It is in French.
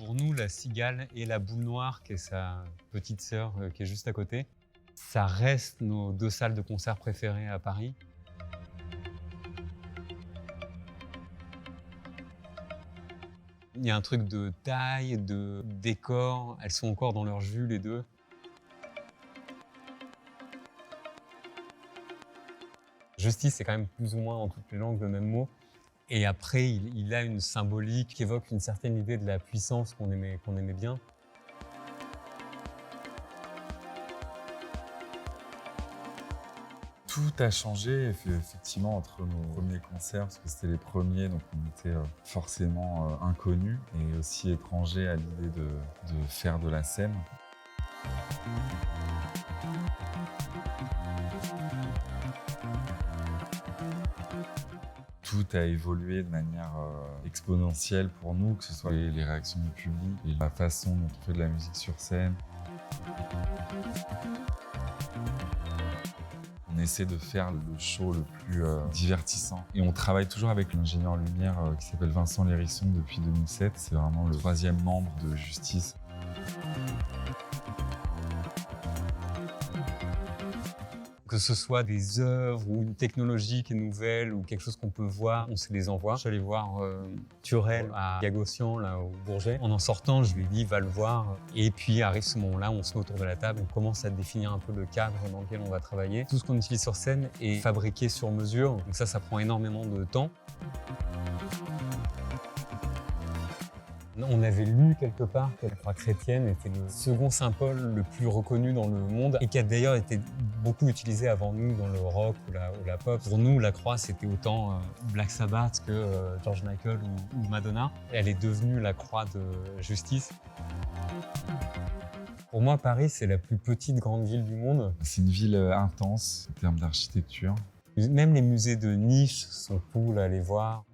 Pour nous, la cigale et la boule noire, qui est sa petite sœur qui est juste à côté, ça reste nos 2 salles de concert préférées à Paris. Il y a un truc de taille, de décor, elles sont encore dans leur jus les deux. Justice, c'est quand même plus ou moins en toutes les langues le même mot. Et après, il a une symbolique qui évoque une certaine idée de la puissance qu'on aimait bien. Tout a changé effectivement entre nos premiers concerts, parce que c'était les premiers, donc on était forcément inconnus et aussi étrangers à l'idée de faire de la scène. Tout a évolué de manière exponentielle pour nous, que ce soit les réactions du public et la façon dont on fait de la musique sur scène. On essaie de faire le show le plus divertissant. Et on travaille toujours avec l'ingénieur lumière qui s'appelle Vincent Lérisson depuis 2007. C'est vraiment le 3e membre de Justice. Que ce soit des œuvres ou une technologie qui est nouvelle ou quelque chose qu'on peut voir, on se les envoie. Je suis allé voir Turel à Gagossian, là, au Bourget. En sortant, je lui ai dit, va le voir. Et puis arrive ce moment-là où on se met autour de la table, on commence à définir un peu le cadre dans lequel on va travailler. Tout ce qu'on utilise sur scène est fabriqué sur mesure, donc ça prend énormément de temps. On avait lu quelque part que la croix chrétienne était le second saint Paul le plus reconnu dans le monde et qui a d'ailleurs été beaucoup utilisé avant nous dans le rock ou la pop. Pour nous, la croix, c'était autant Black Sabbath que George Michael ou Madonna. Elle est devenue la croix de Justice. Pour moi, Paris, c'est la plus petite grande ville du monde. C'est une ville intense en termes d'architecture. Même les musées de niche sont cool à aller voir.